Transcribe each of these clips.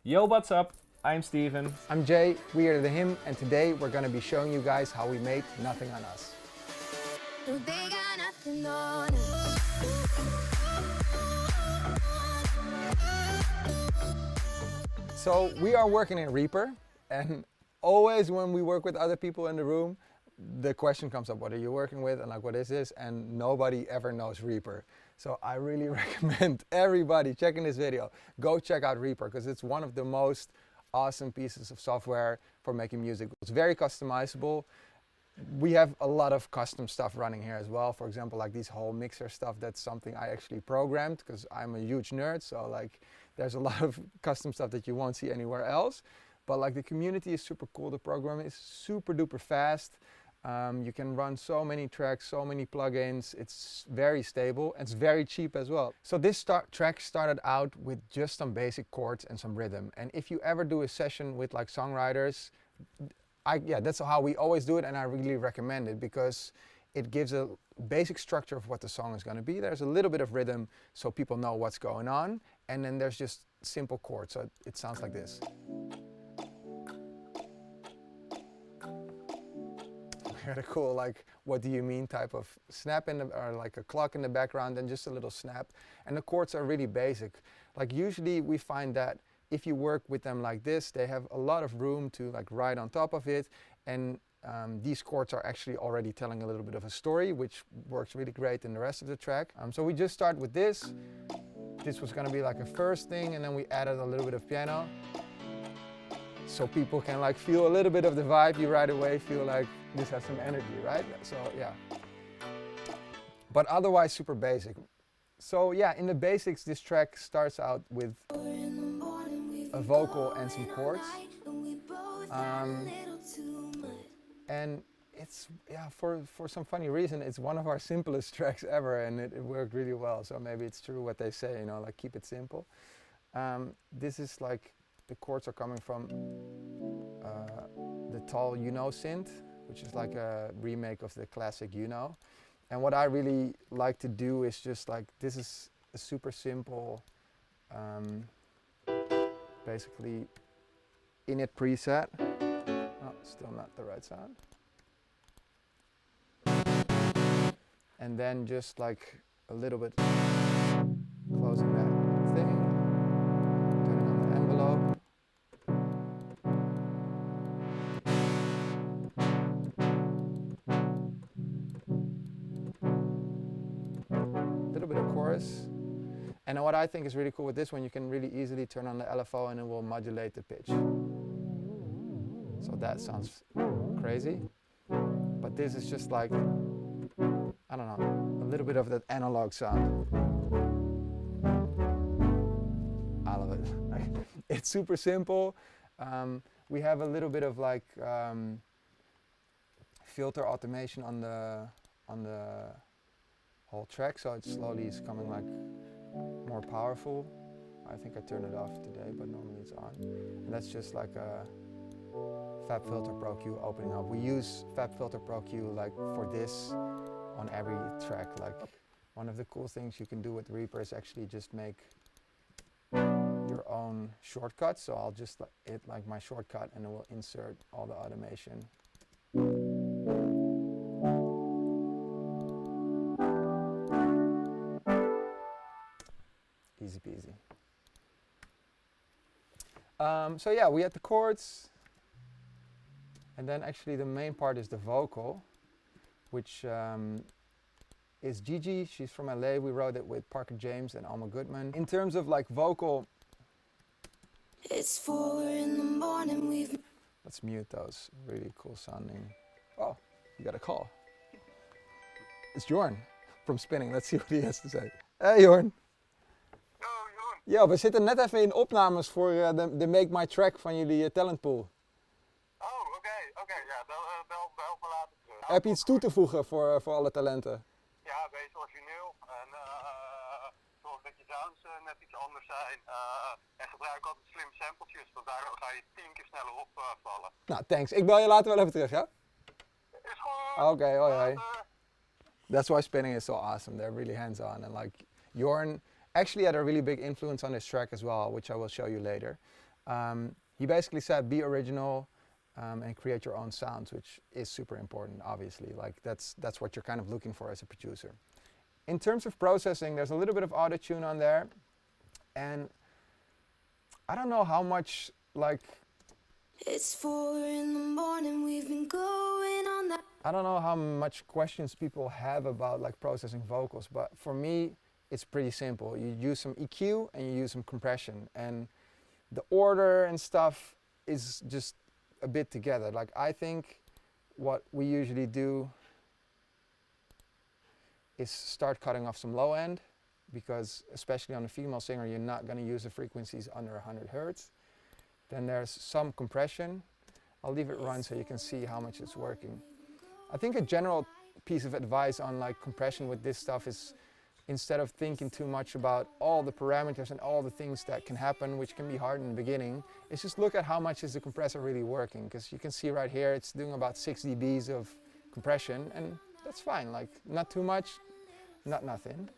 Yo, what's up? I'm Steven. I'm Jay, we are the Him, and today we're going to be showing you guys how we made Nothing on Us. They got nothing on us. So we are working in Reaper, and always when we work with other people in the room, the question comes up, what are you working with? And like, what is this? And nobody ever knows Reaper. So I really recommend everybody checking this video, go check out Reaper, because it's one of the most awesome pieces of software for making music. It's very customizable. We have a lot of custom stuff running here as well. For example, like these whole mixer stuff, that's something I actually programmed because I'm a huge nerd. So like there's a lot of custom stuff that you won't see anywhere else. But like the community is super cool. The program is super duper fast. You can run so many tracks, so many plugins. It's very stable. It's very cheap as well. So this track started out with just some basic chords and some rhythm. And if you ever do a session with like songwriters, that's how we always do it, and I really recommend it because it gives a basic structure of what the song is going to be. There's a little bit of rhythm so people know what's going on, and then there's just simple chords, so it sounds like this. We had a cool like what do you mean type of snap or like a clock in the background and just a little snap, and the chords are really basic. Like usually we find that if you work with them like this, they have a lot of room to like write on top of it, and these chords are actually already telling a little bit of a story, which works really great in the rest of the track. So we just start with this. This was going to be like a first thing, and then we added a little bit of piano, so people can like feel a little bit of the vibe. You right away feel like this has some energy, right? So yeah. But otherwise super basic. So yeah, in the basics, this track starts out with a vocal and some chords, and it's for some funny reason it's one of our simplest tracks ever, and it worked really well. So maybe it's true what they say, you know, like keep it simple. This is like the chords are coming from the Tall synth, which is like a remake of the classic And what I really like to do is just like, this is a super simple basically init preset. Oh, still not the right sound. And then just like a little bit closing that thing, turning on the envelope. A little bit of chorus. And what I think is really cool with this one, you can really easily turn on the LFO and it will modulate the pitch. So that sounds crazy, but this is just like, I don't know, a little bit of that analog sound. I love it. It's super simple. We have a little bit of like filter automation on the whole track, so it slowly is coming like more powerful. I think I turned it off today, but normally it's on. And that's just like a FabFilter Pro Q opening up. We use FabFilter Pro Q like for this on every track. Like one of the cool things you can do with Reaper is actually just make your own shortcuts. So I'll just hit like my shortcut and it will insert all the automation. Easy peasy. So yeah, we had the chords, and then actually the main part is the vocal, which is Gigi. She's from LA. We wrote it with Parker James and Alma Goodman. In terms of like vocal, It's 4 in the morning, let's mute those really cool sounding. Oh, you got a call. It's Jorn from Spinning. Let's see what he has to say. Hey Jorn. Ja, we zitten net even in opnames voor de Make My Track van jullie Talent Pool. Oh, oké. Ja, bel me later terug. Heb je iets toe te voegen voor alle talenten? Ja, wees origineel en zorg dat je sounds net iets anders zijn. En gebruik altijd slim sampletjes, want daardoor ga je 10 keer sneller opvallen. Nou, thanks. Ik bel je later wel even terug, ja? Is goed. Oké, hoi. That's why Spinning is so awesome. They're really hands-on, and like Jorn actually had a really big influence on this track as well, which I will show you later. He basically said be original and create your own sounds, which is super important, obviously. Like that's what you're kind of looking for as a producer. In terms of processing, there's a little bit of auto-tune on there, and I don't know how much like It's 4 in the morning, we've been going on that. I don't know how much questions people have about like processing vocals, but for me it's pretty simple. You use some EQ and you use some compression, and the order and stuff is just a bit together. Like I think what we usually do is start cutting off some low end, because especially on a female singer you're not going to use the frequencies under 100 Hertz. Then there's some compression. I'll leave it run so you can see how much it's working. I think a general piece of advice on like compression with this stuff is, instead of thinking too much about all the parameters and all the things that can happen, which can be hard in the beginning, is just look at how much is the compressor really working. Because you can see right here it's doing about 6 dBs of compression, and that's fine. Like not too much, not nothing.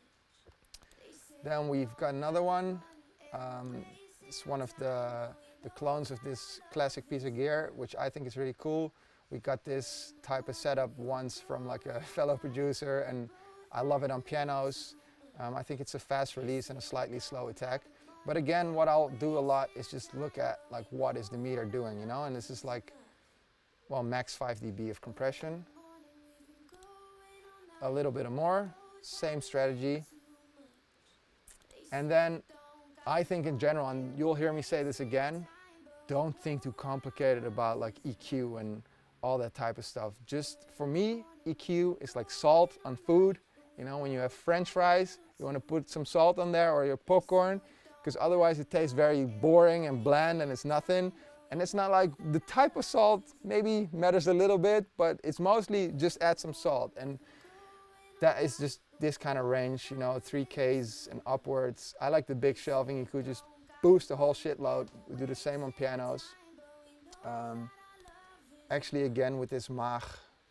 Then we've got another one. It's one of the clones of this classic piece of gear, which I think is really cool. We got this type of setup once from like a fellow producer, and I love it on pianos. I think it's a fast release and a slightly slow attack. But again, what I'll do a lot is just look at like what is the meter doing, you know? And this is like, well, max 5 dB of compression. A little bit more, same strategy. And then I think in general, and you'll hear me say this again, don't think too complicated about like EQ and all that type of stuff. Just for me, EQ is like salt on food. You know, when you have French fries, you want to put some salt on there, or your popcorn, because otherwise it tastes very boring and bland and it's nothing. And it's not like the type of salt maybe matters a little bit, but it's mostly just add some salt. And that is just this kind of range, you know, 3Ks and upwards. I like the big shelving. You could just boost the whole shitload. We do the same on pianos. Actually, again, with this Maag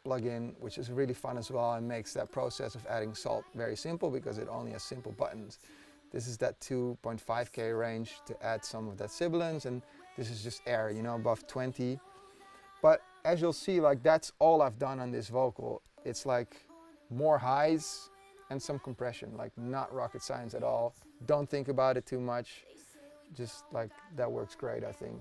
plugin, which is really fun as well, and makes that process of adding salt very simple because it only has simple buttons. This is that 2.5K range to add some of that sibilance, and this is just air, you know, above 20. But as you'll see, like that's all I've done on this vocal. It's like more highs and some compression, like not rocket science at all. Don't think about it too much. Just like that works great, I think.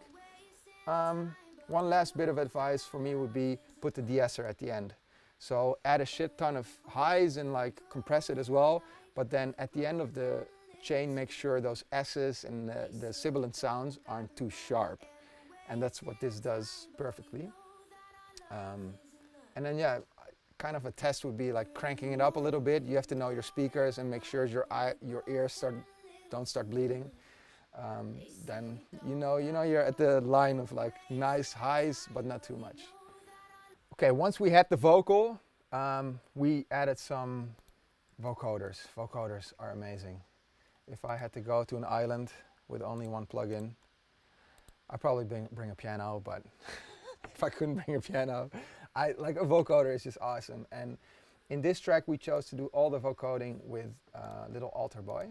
One last bit of advice for me would be put the de-esser at the end. So add a shit ton of highs and like compress it as well, but then at the end of the chain make sure those S's and the sibilant sounds aren't too sharp. And that's what this does perfectly. And then yeah, kind of a test would be like cranking it up a little bit. You have to know your speakers and make sure your ears don't start bleeding. Then you know you're at the line of like nice highs, but not too much. Okay, once we had the vocal, we added some vocoders. Vocoders are amazing. If I had to go to an island with only one plugin, I'd probably bring a piano, but if I couldn't bring a piano, like a vocoder is just awesome. And in this track we chose to do all the vocoding with little altar boy.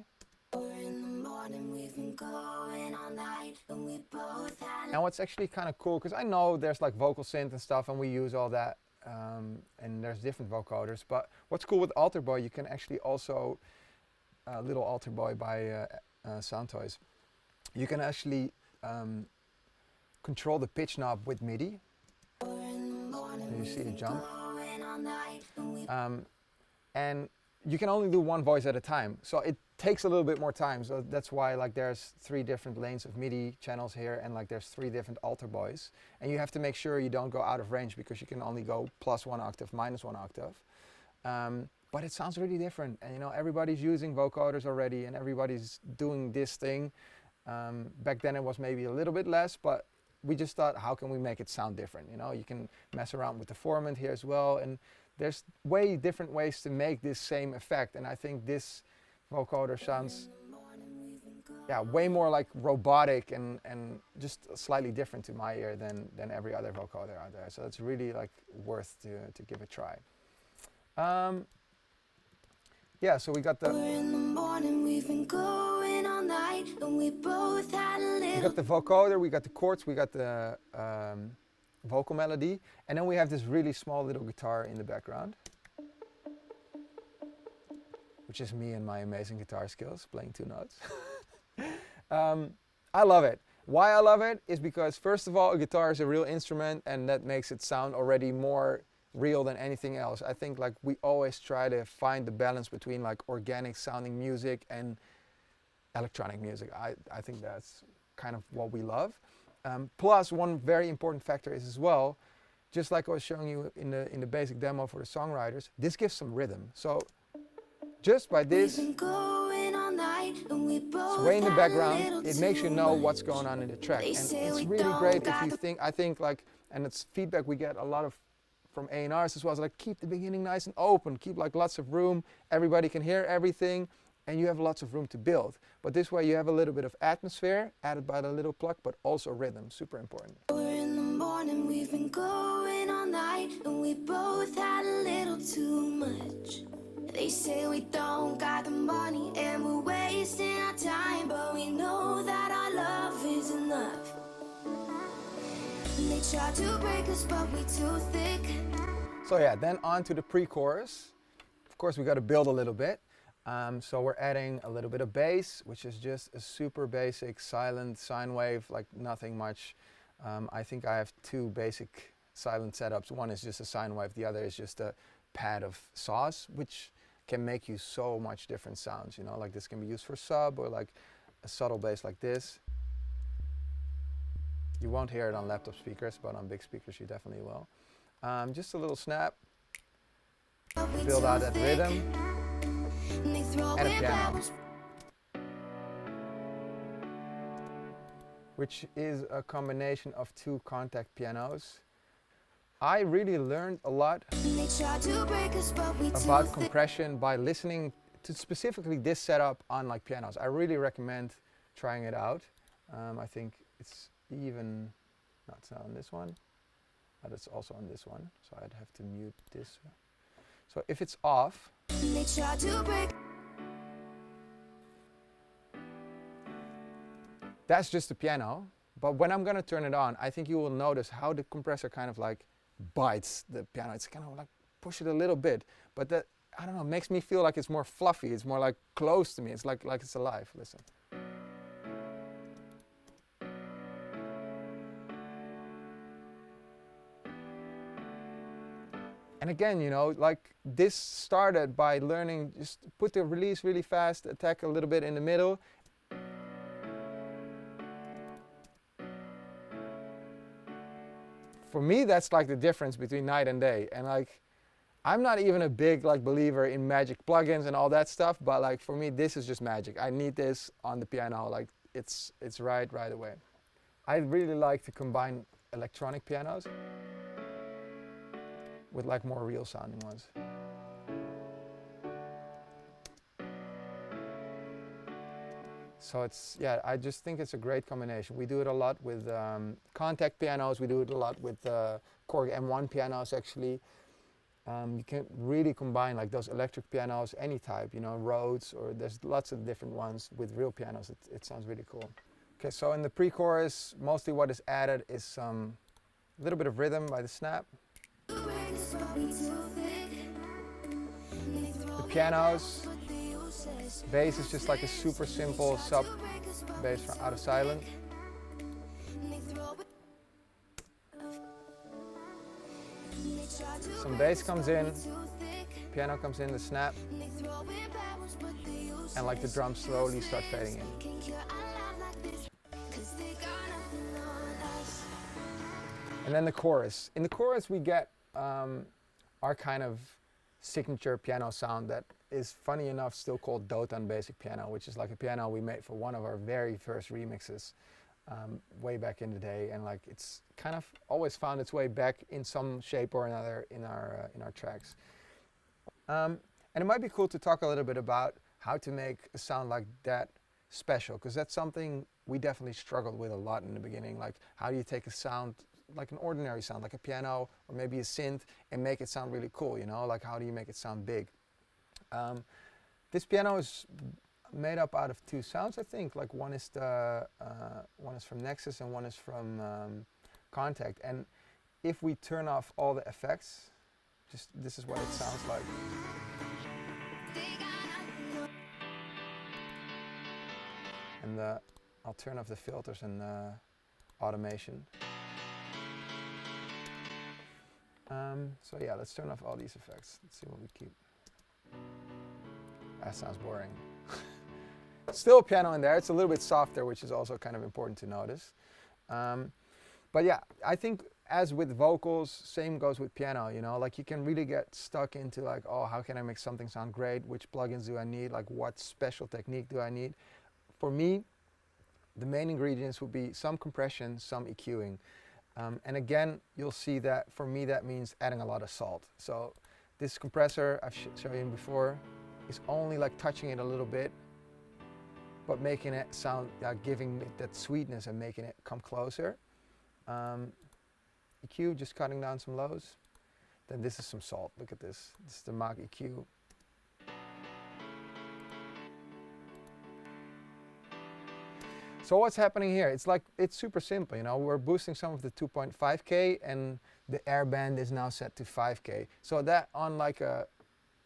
Now what's actually kind of cool, because I know there's like vocal synth and stuff and we use all that, and there's different vocoders, but what's cool with altar boy, you can actually also, little altar boy by Sound Toys, you can actually control the pitch knob with MIDI. You see the jump. And you can only do one voice at a time, so it takes a little bit more time. So that's why like there's 3 different lanes of MIDI channels here, and like there's 3 different altar boys. And you have to make sure you don't go out of range, because you can only go +1 octave, -1 octave. But it sounds really different, and you know everybody's using vocoders already, and everybody's doing this thing. Back then it was maybe a little bit less, but we just thought, how can we make it sound different? You know, you can mess around with the formant here as well, and there's way different ways to make this same effect. And I think this vocoder sounds, yeah, way more like robotic and just slightly different to my ear than every other vocoder out there. So it's really like worth to give a try. yeah, so we got the In the morning, we've been going all night, and we both had a we little. got the vocoder, we got the chords, we got the vocal melody, and then we have this really small little guitar in the background, which is me and my amazing guitar skills, playing 2 notes. I love it. Why I love it is because, first of all, a guitar is a real instrument, and that makes it sound already more real than anything else. I think like we always try to find the balance between like organic sounding music and electronic music. I think that's kind of what we love. Plus, one very important factor is as well, just like I was showing you in the basic demo for the songwriters, this gives some rhythm. So just by this We've been going all night, and we both sway in the had a background, little it makes you too know much. what's going on in the track. They And say it's we really don't great if got you the- think, I think like, and it's feedback we get a lot of from A&Rs as well, it's like keep the beginning nice and open, keep like lots of room, everybody can hear everything, and you have lots of room to build. But this way you have a little bit of atmosphere added by the little pluck, but also rhythm, super important. In the morning, we've been going all night, and we both had a little too much. They say we don't got the money, and we're wasting our time, but we know that our love is enough. And they try to break us, but we too thick. So yeah, then on to the pre-chorus. Of course we got to build a little bit. So we're adding a little bit of bass, which is just a super basic silent sine wave, like nothing much. I think I have 2 basic silent setups. One is just a sine wave, the other is just a pad of saws, which can make you so much different sounds, you know, like this can be used for sub or like a subtle bass like this. You won't hear it on laptop speakers, but on big speakers you definitely will. Just a little snap, build out that rhythm, and a piano, which is a combination of 2 contact pianos. I really learned a lot They try to break us, but we too about thick. compression by listening to specifically this setup on like pianos. I really recommend trying it out. I think it's even, no, it's not on this one, but it's also on this one. So I'd have to mute this. So if it's off, They try to break. that's just the piano. But when I'm gonna turn it on, I think you will notice how the compressor kind of like bites the piano. It's kind of like push it a little bit, but that, I don't know, makes me feel like it's more fluffy. It's more like close to me. It's like it's alive. Listen. And again, you know, like this started by learning, just put the release really fast, attack a little bit in the middle. For me, that's like the difference between night and day. And like, I'm not even a big like believer in magic plugins and all that stuff, but like for me, this is just magic. I need this on the piano, like it's right away. I really like to combine electronic pianos with like more real sounding ones. So it's, yeah, I just think it's a great combination. We do it a lot with contact pianos. We do it a lot with Korg M1 pianos actually. You can really combine like those electric pianos, any type, you know, Rhodes, or there's lots of different ones with real pianos. It sounds really cool. Okay, so in the pre-chorus, mostly what is added is some little bit of rhythm by the snap. The pianos, bass is just like a super simple sub bass from out of silent. Some bass comes in, piano comes in, the snap, and like the drums slowly start fading in. And then the chorus. In the chorus we get our kind of signature piano sound that is, funny enough, still called Dotan Basic Piano, which is like a piano we made for one of our very first remixes way back in the day, and like it's kind of always found its way back in some shape or another in our tracks. And it might be cool to talk a little bit about how to make a sound like that special, because that's something we definitely struggled with a lot in the beginning. Like, how do you take a sound like an ordinary sound, like a piano or maybe a synth, and make it sound really cool, you know? Like, how do you make it sound big? This piano is made up out of 2 sounds, I think. Like one is from Nexus and one is from Contact. And if we turn off all the effects, just this is what it sounds like. And I'll turn off the filters and automation. So yeah, let's turn off all these effects. Let's see what we keep. That sounds boring. Still a piano in there. It's a little bit softer, which is also kind of important to notice. But yeah, I think as with vocals, same goes with piano, you know, like you can really get stuck into like, oh, how can I make something sound great? Which plugins do I need? Like what special technique do I need? For me, the main ingredients would be some compression, some EQing. And again, you'll see that for me that means adding a lot of salt. So this compressor I've shown you before is only like touching it a little bit, but making it sound, giving it that sweetness and making it come closer. EQ, just cutting down some lows. Then this is some salt. Look at this. This is the Mach EQ. So what's happening here? It's like, it's super simple, you know, we're boosting some of the 2.5K and the air band is now set to 5K. So that on like a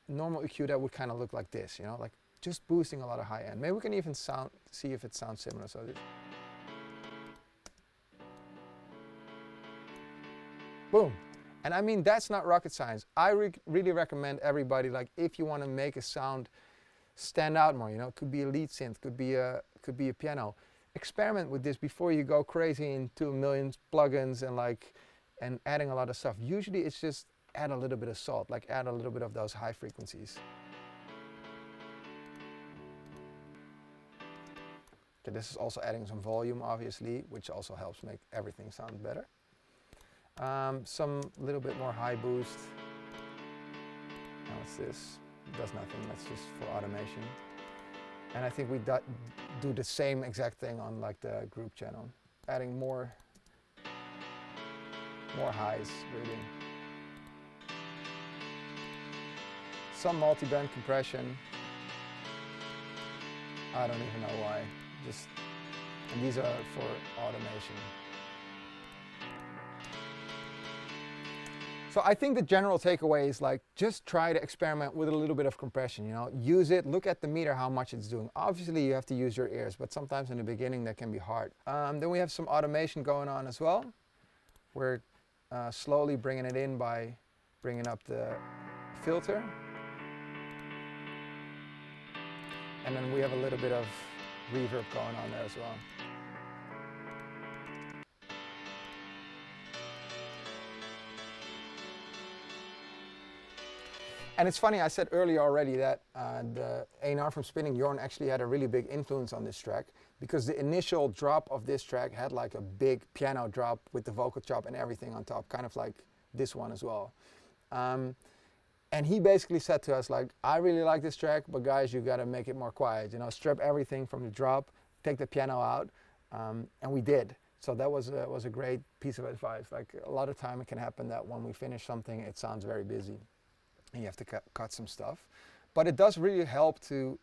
normal EQ that would kind of look like this, you know, like just boosting a lot of high end. Maybe we can even see if it sounds similar. So this. Boom. And I mean, that's not rocket science. I really recommend everybody, like if you want to make a sound stand out more, you know, it could be a lead synth, could be a piano. Experiment with this before you go crazy into a million plugins and adding a lot of stuff. Usually it's just add a little bit of salt, like add a little bit of those high frequencies. Okay, this is also adding some volume, obviously, which also helps make everything sound better. Some little bit more high boost. Now what's this? It does nothing, that's just for automation. And I think we do the same exact thing on like the group channel, adding more highs, really. Some multi-band compression. I don't even know why. And these are for automation. So I think the general takeaway is like, just try to experiment with a little bit of compression, you know, use it, look at the meter, how much it's doing. Obviously you have to use your ears, but sometimes in the beginning that can be hard. Then we have some automation going on as well. We're slowly bringing it in by bringing up the filter. And then we have a little bit of reverb going on there as well. And it's funny, I said earlier already that the A&R from Spinnin, Jorn, actually had a really big influence on this track, because the initial drop of this track had like a big piano drop with the vocal chop and everything on top, kind of like this one as well. And he basically said to us, like, I really like this track, but guys, you gotta make it more quiet, you know, strip everything from the drop, take the piano out, and we did. So that was a great piece of advice. Like, a lot of time it can happen that when we finish something, it sounds very busy. And you have to cut some stuff, but it does really help to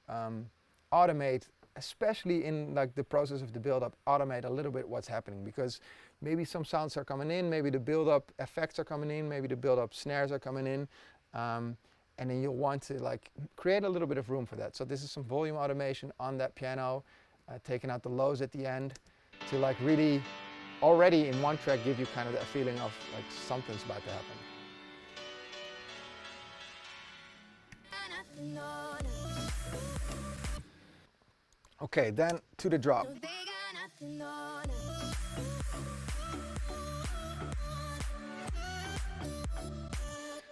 automate, especially in like the process of the build-up, automate a little bit what's happening, because maybe some sounds are coming in, maybe the build-up effects are coming in, maybe the build-up snares are coming in, and then you'll want to like create a little bit of room for that. So this is some volume automation on that piano, taking out the lows at the end to like really already in one track give you kind of that feeling of like something's about to happen. Okay, then to the drop.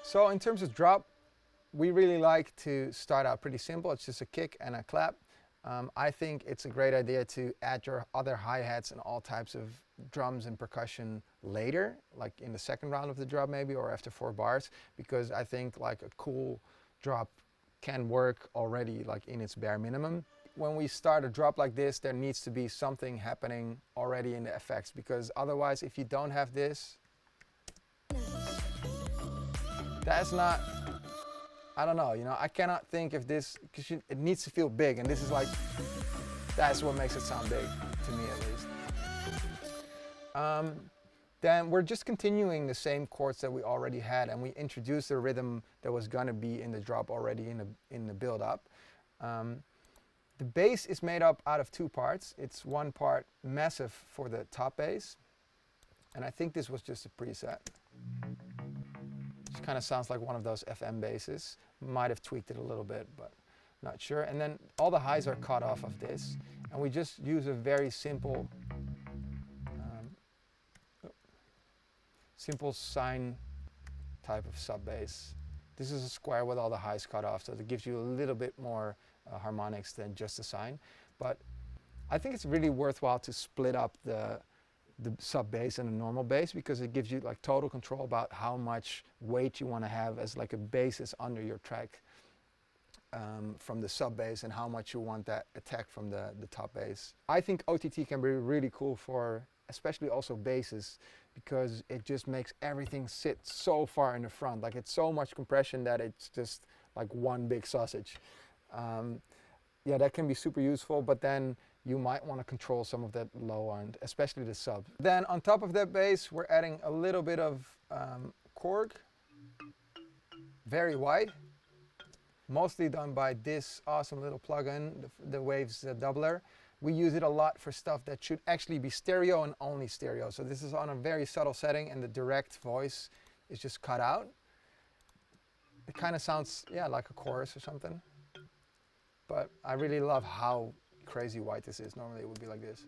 So in terms of drop, we really like to start out pretty simple. It's just a kick and a clap. I think it's a great idea to add your other hi-hats and all types of drums and percussion later, like in the second round of the drop maybe, or after 4 bars, because I think like a cool drop can work already like in its bare minimum. When we start a drop like this, there needs to be something happening already in the effects, because otherwise if you don't have this, that's not I don't know, you know, I cannot think if this, because it needs to feel big, and this is like, that's what makes it sound big, to me at least. Then we're just continuing the same chords that we already had, and we introduced the rhythm that was gonna be in the drop already in the build up. The bass is made up out of two parts. It's one part massive for the top bass, and I think this was just a preset. It kind of sounds like one of those FM basses. Might have tweaked it a little bit, but not sure. And then all the highs are cut off of this, and we just use a very simple sine type of sub bass. This is a square with all the highs cut off, so it gives you a little bit more harmonics than just a sine. But I think it's really worthwhile to split up the sub bass and the normal bass, because it gives you like total control about how much weight you want to have as like a basis under your track from the sub bass, and how much you want that attack from the top bass. I think OTT can be really cool for especially also basses, because it just makes everything sit so far in the front. Like, it's so much compression that it's just like one big sausage. Yeah, that can be super useful, but then you might want to control some of that low end, especially the sub. Then on top of that bass, we're adding a little bit of Korg, very wide, mostly done by this awesome little plugin, the Waves Doubler. We use it a lot for stuff that should actually be stereo and only stereo. So this is on a very subtle setting, and the direct voice is just cut out. It kind of sounds, yeah, like a chorus or something. But I really love how crazy white this is. Normally it would be like this.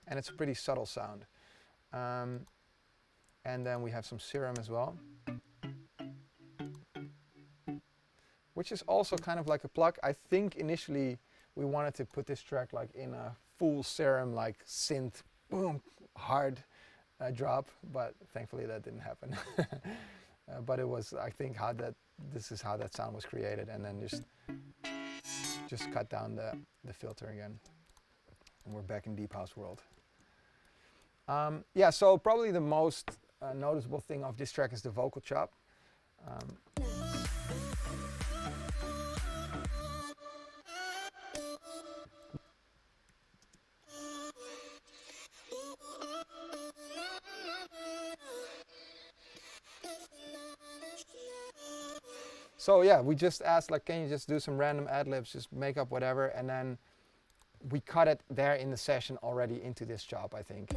And it's a pretty subtle sound. And then we have some Serum as well, which is also kind of like a plug. I think initially we wanted to put this track like in a full Serum, like synth, boom, hard drop, but thankfully that didn't happen. But it was, I think, this is how that sound was created, and then just cut down the filter again, and we're back in Deep House world. Yeah, so probably the most noticeable thing of this track is the vocal chop. So yeah, we just asked, like, can you just do some random ad-libs, just make up whatever, and then we cut it there in the session already into this chop, I think.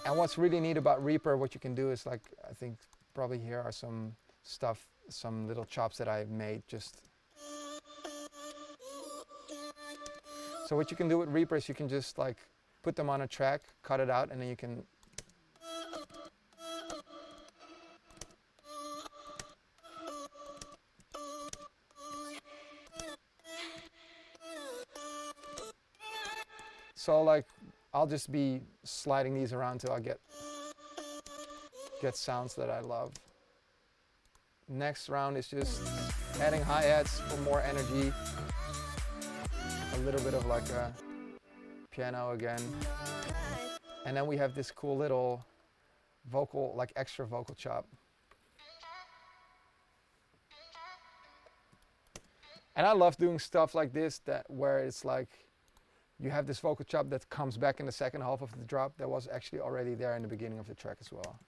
And what's really neat about Reaper, what you can do is, like, I think probably here are some stuff, some little chops that I've made just. So what you can do with Reaper is you can just like put them on a track, cut it out, and then you can so like I'll just be sliding these around till I get sounds that I love. Next round is just adding hi-hats for more energy. A little bit of like a piano again. And then we have this cool little vocal, like extra vocal chop. And I love doing stuff like this, where it's like you have this vocal chop that comes back in the second half of the drop that was actually already there in the beginning of the track as well.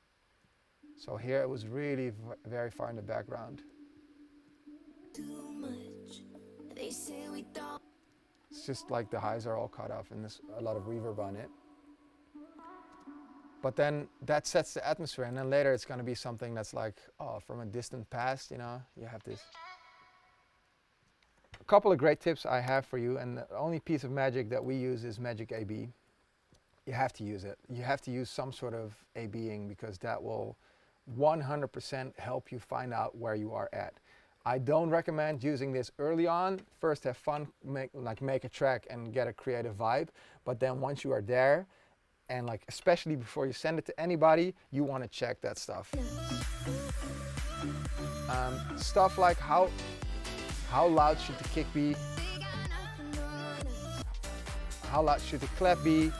So here it was really very far in the background. Too much. They say we don't. It's just like the highs are all cut off and there's a lot of reverb on it. But then that sets the atmosphere, and then later it's going to be something that's like, oh, from a distant past, you know, you have this. A couple of great tips I have for you, and the only piece of magic that we use is Magic AB. You have to use it. You have to use some sort of ABing, because that will 100% help you find out where you are at. I don't recommend using this early on. First have fun, make a track and get a creative vibe, but then once you are there, and like especially before you send it to anybody, you want to check that stuff. Stuff like how loud should the kick be? How loud should the clap be?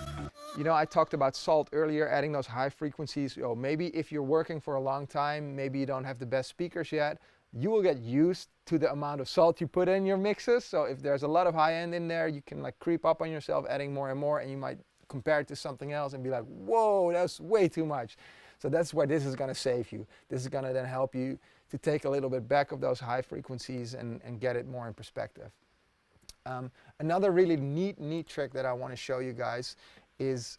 You know, I talked about salt earlier, adding those high frequencies. You know, maybe if you're working for a long time, maybe you don't have the best speakers yet, you will get used to the amount of salt you put in your mixes. So if there's a lot of high end in there, you can like creep up on yourself, adding more and more, and you might compare it to something else and be like, whoa, that's way too much. So that's why this is gonna save you. This is gonna then help you to take a little bit back of those high frequencies and get it more in perspective. Another really neat trick that I wanna show you guys is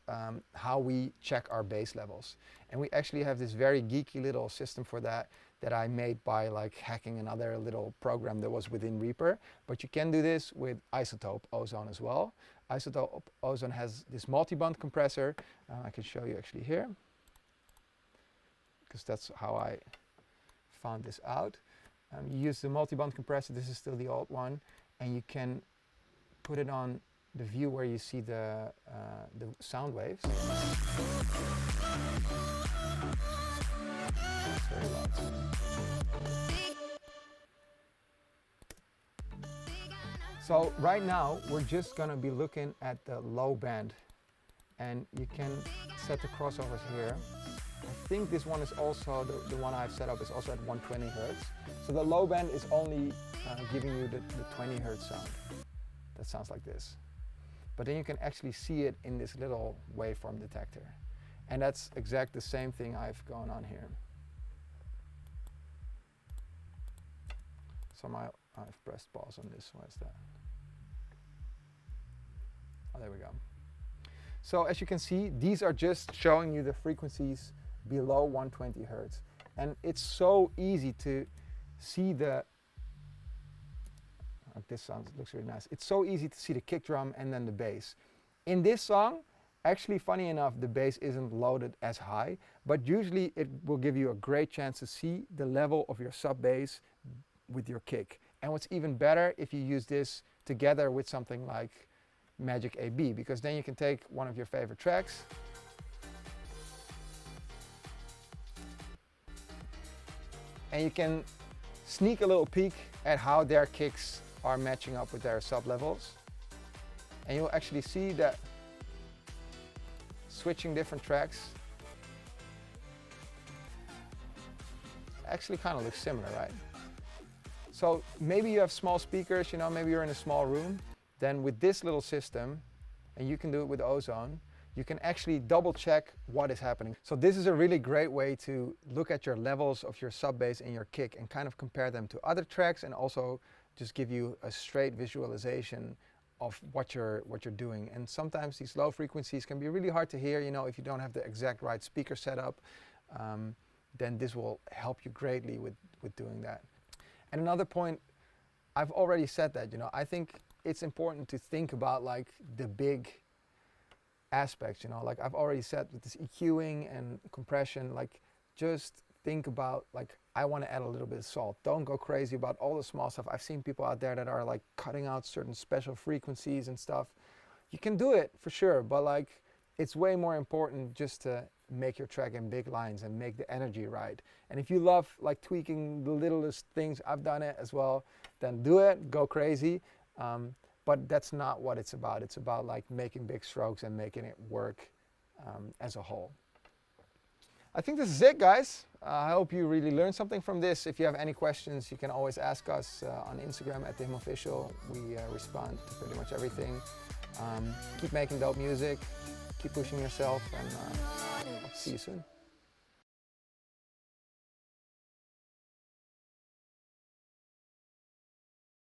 how we check our bass levels. And we actually have this very geeky little system for that I made by like hacking another little program that was within Reaper. But you can do this with Isotope Ozone as well. Isotope Ozone has this multi-band compressor. I can show you actually here, because that's how I found this out. You use the multi-band compressor, this is still the old one, and you can put it on the view where you see the sound waves. That's very loud. So right now we're just gonna be looking at the low band, and you can set the crossovers here. I think this one is also, the one I've set up is also at 120 Hertz. So the low band is only giving you the 20 Hertz sound. That sounds like this. But then you can actually see it in this little waveform detector. And that's exactly the same thing I've going on here. So I've pressed pause on this. Why is that? Oh, there we go. So as you can see, these are just showing you the frequencies below 120 Hertz. And it's so easy to see the, this looks really nice. It's so easy to see the kick drum and then the bass. In this song, actually funny enough, the bass isn't loaded as high, but usually it will give you a great chance to see the level of your sub bass with your kick. And what's even better if you use this together with something like Magic AB, because then you can take one of your favorite tracks and you can sneak a little peek at how their kicks are matching up with their sub levels. And you'll actually see that switching different tracks actually kind of looks similar, right? So maybe you have small speakers, you know, maybe you're in a small room. Then with this little system, and you can do it with Ozone, you can actually double check what is happening. So this is a really great way to look at your levels of your sub bass and your kick and kind of compare them to other tracks, and also just give you a straight visualization of what you're doing. And sometimes these low frequencies can be really hard to hear, you know, if you don't have the exact right speaker setup, then this will help you greatly with doing that. And another point, I've already said that, you know, I think it's important to think about like the big aspects, you know, like I've already said with this EQing and compression, like just think about like, I want to add a little bit of salt. Don't go crazy about all the small stuff. I've seen people out there that are like cutting out certain special frequencies and stuff. You can do it for sure, but like it's way more important just to make your track in big lines and make the energy right. And if you love like tweaking the littlest things, I've done it as well, then do it, go crazy. But that's not what it's about. It's about like making big strokes and making it work as a whole. I think this is it, guys. I hope you really learned something from this. If you have any questions, you can always ask us on Instagram at @TimOfficial. We respond to pretty much everything. Keep making dope music, keep pushing yourself, and see you soon.